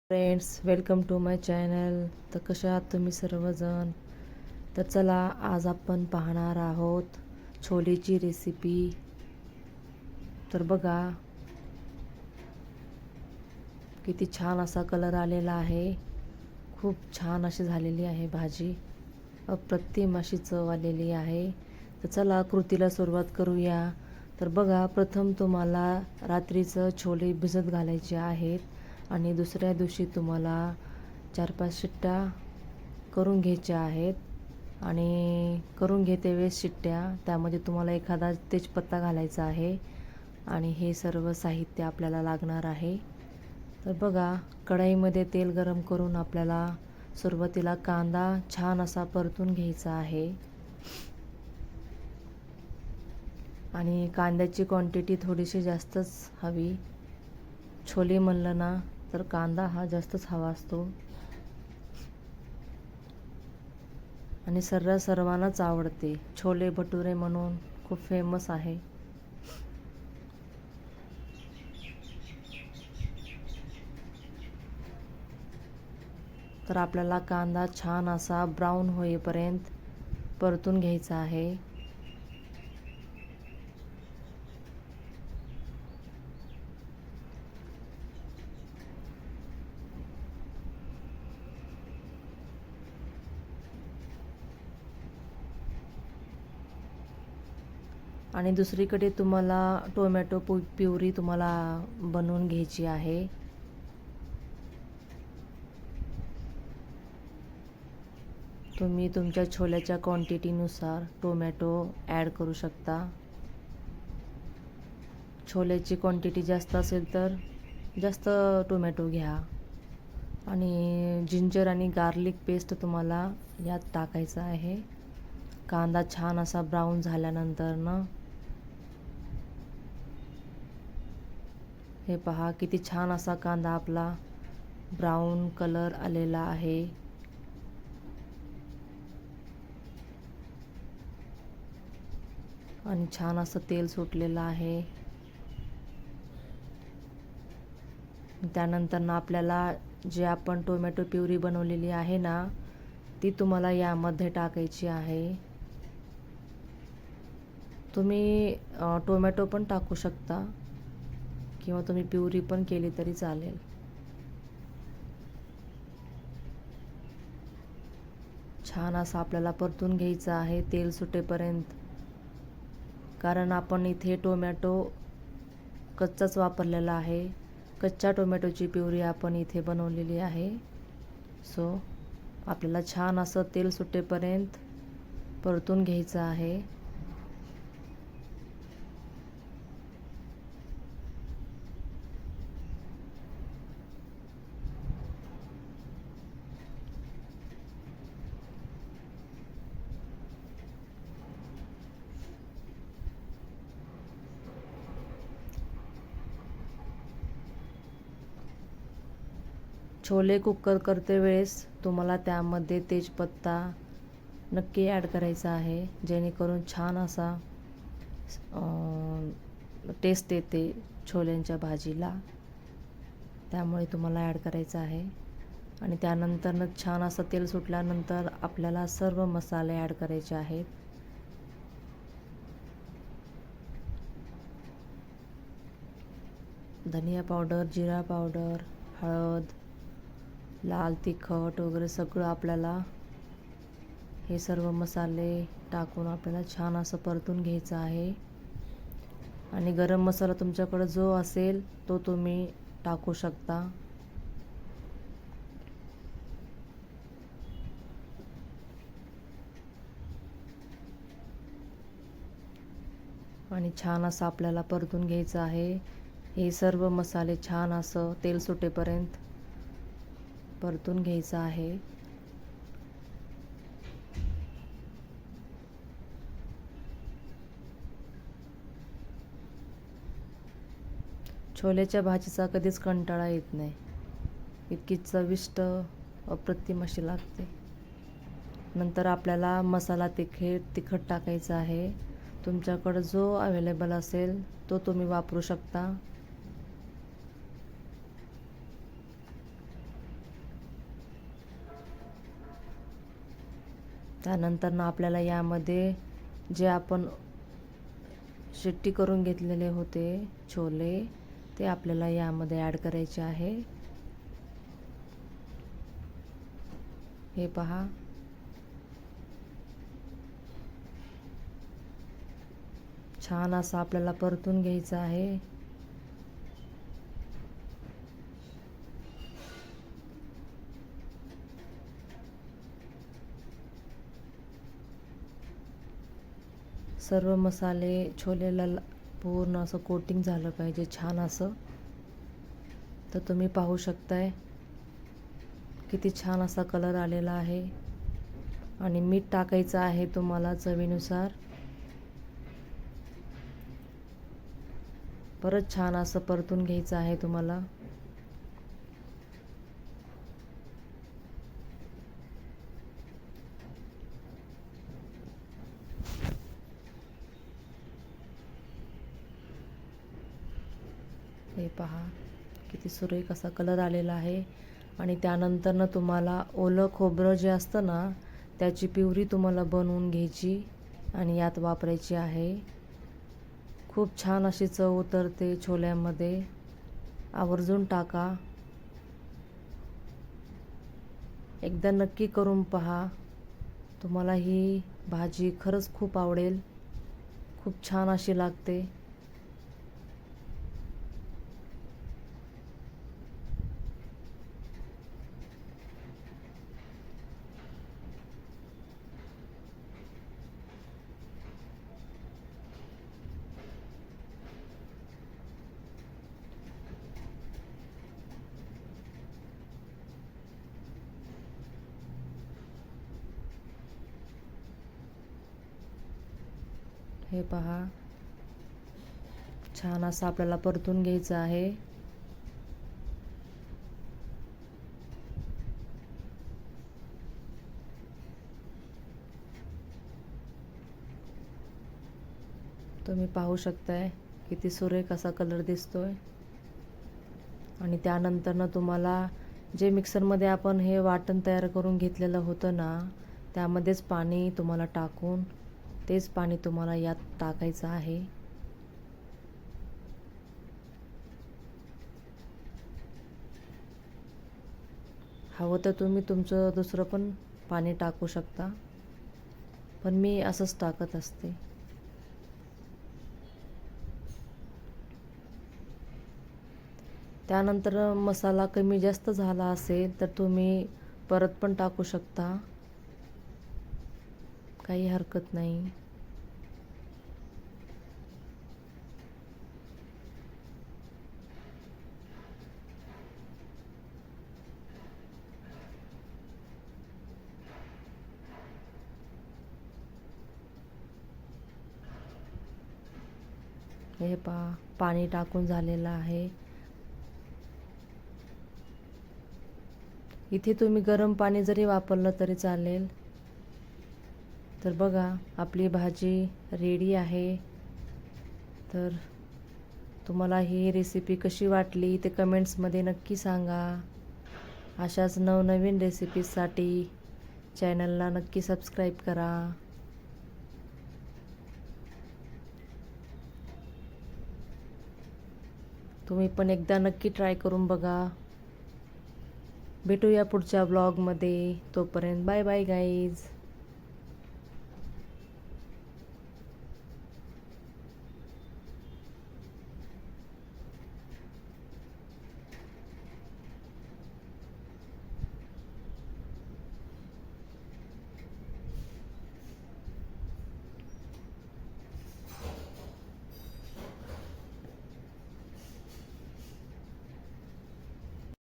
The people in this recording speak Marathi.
Friends, welcome to my channel. तर कशा आहात तुम्ही सर्वजण? तर चला, आज आपण पाहणार आहोत छोलेची रेसिपी. तर बघा, किती छान असा कलर आलेला आहे. खूप छान अशी झालेली आहे भाजी. अप्रतिम अशी चव आलेली आहे. तर चला, कृतीला सुरुवात करूया. तर बघा, प्रथम तुम्हाला रात्रीचं छोले भिजत घालायचे आहेत आणि दुसऱ्या दिवशी तुम्हाला 4-5 शिट्ट्या करून घ्यायच्या आहेत आणि करून घेते वेळेस शिट्ट्या त्यामध्ये तुम्हाला एखादा तेजपत्ता घालायचा आहे आणि हे सर्व साहित्य आपल्याला लागणार आहे. तर बघा, कढईमध्ये तेल गरम करून आपल्याला सुरुवातीला कांदा छान असा परतून घ्यायचा आहे आणि कांद्याची क्वांटिटी थोडीशी जास्तच हवी. छोले म्हणलं ना तर कांदा हा जास्तच हवा असतो आणि सर्वांनाच आवडते. छोले भटुरे म्हणून खूप फेमस आहे. तर आपल्याला कांदा छान असा ब्राऊन होईपर्यंत परतून घ्यायचा आहे. आणि दुसरीकडे तुम्हाला टोमॅटो प्युरी तुम्हाला बनवून घ्यायची आहे. तुम्ही तुमच्या छोल्याच्या क्वांटिटीनुसार टोमॅटो ॲड करू शकता. छोल्याची क्वांटिटी जास्त असेल तर जास्त टोमॅटो घ्या. आणि जिंजर आणि गार्लिक पेस्ट तुम्हाला यात टाकायचं आहे. कांदा छान असा ब्राऊन झाल्यानंतर हे पहा, किती छान असा कांदा आपला ब्राऊन कलर आलेला आहे. आणि छान असं तेल सुटलेलं आहे. त्यानंतर आपल्याला जे आपण टोमॅटो प्युरी बनवलेली आहे ना, ती तुम्हाला यामध्ये टाकायची आहे. तुम्ही टोमॅटो पण टाकू शकता किंवा तुम्ही प्युरी पण केली तरी चालेल. छान असं आपल्याला परतून घ्यायचं आहे तेल सुटेपर्यंत, कारण आपण इथे टोमॅटो कच्चाच वापरलेला आहे. कच्च्या टोमॅटोची प्युरी आपण इथे बनवलेली आहे. सो आपल्याला छान असं तेल सुटेपर्यंत परतून घ्यायचं आहे. छोले कुकर करते वेळेस तुम्हाला त्यामध्ये तेजपत्ता नक्की ॲड करायचा आहे, जेणेकरून छान असा टेस्ट येते छोल्यांच्या भाजीला. त्यामुळे तुम्हाला ॲड करायचं आहे. आणि त्यानंतर छान असं तेल सुटल्यानंतर आपल्याला सर्व मसाले ॲड करायचे आहेत. धनिया पावडर, जिरा पावडर, हळद, लाल तिखट वगैरे सगळं आपल्याला हे सर्व मसाले टाकून आपल्याला छान असं परतून घ्यायचं आहे. आणि गरम मसाला तुमच्याकडे जो असेल तो तुम्ही टाकू शकता. आणि छान असं आपल्याला परतून घ्यायचं आहे. हे सर्व मसाले छान असं तेल सुटेपर्यंत परतून घ्यायचं आहे. छोल्याच्या भाजीचा कधीच कंटाळा येत नाही. इतकी चविष्ट अप्रतिम अशी लागते. नंतर आपल्याला मसाला तिखट टाकायचा आहे. तुमच्याकडं जो अवेलेबल असेल तो तुम्ही वापरू शकता. त्यानंतर ना आपल्याला यामध्ये जे आपण शिट्टी करून घेतलेले होते छोले, ते आपल्याला यामध्ये ॲड करायचे आहे. हे पहा, छान असं आपल्याला परतून घ्यायचं आहे. सर्व मसाले छोलेला पूर्ण असं कोटिंग झालं पाहिजे छान असं. तर तुम्ही पाहू शकताय किती छान असा कलर आलेला आहे. आणि मीठ टाकायचं आहे तुम्हाला चवीनुसार. परत छान असं परतून घ्यायचं आहे तुम्हाला. हे पहा किती सुरेख असा कलर आलेला आहे. आणि त्यानंतर ना तुम्हाला ओलं खोबरं जे असतं ना, त्याची प्युरी तुम्हाला बनवून घ्यायची आणि यात वापरायची आहे. खूप छान अशी चव उतरते छोल्यामध्ये. आवर्जून टाका, एकदा नक्की करून पहा. तुम्हाला ही भाजी खरंच खूप आवडेल. खूप छान अशी लागते. हे पहा, छान असं आपल्याला परतून घ्यायचं आहे. तुम्ही पाहू शकताय किती सुरेख असा कलर दिसतोय. आणि त्यानंतर ना तुम्हाला जे मिक्सरमध्ये आपण हे वाटण तयार करून घेतलेलं होतं ना, त्यामध्येच पाणी तुम्हाला टाकून तेच पाणी तुम्हाला यात टाकायचं आहे. हवं तर तुम्ही तुमचं दुसरं पण पाणी टाकू शकता, पण मी असंच टाकत असते. त्यानंतर मसाला कमी जास्त झाला असेल तर तुम्ही परत पण टाकू शकता, काही हरकत नाही. हे पहा, पाणी टाकून झालेलं आहे. इथे तुम्ही गरम पाणी जरी वापरलं तरी चालेल. तर बघा, आपली भाजी रेडी आहे. तर तुम्हाला ही रेसिपी कशी वाटली ते कमेंट्समध्ये नक्की सांगा. अशाच नवनवीन रेसिपीजसाठी चॅनलला नक्की सबस्क्राईब करा. तुम्ही पण एकदा नक्की ट्राय करून बघा. भेटूया पुढच्या ब्लॉगमध्ये. तोपर्यंत बाय बाय गाईज.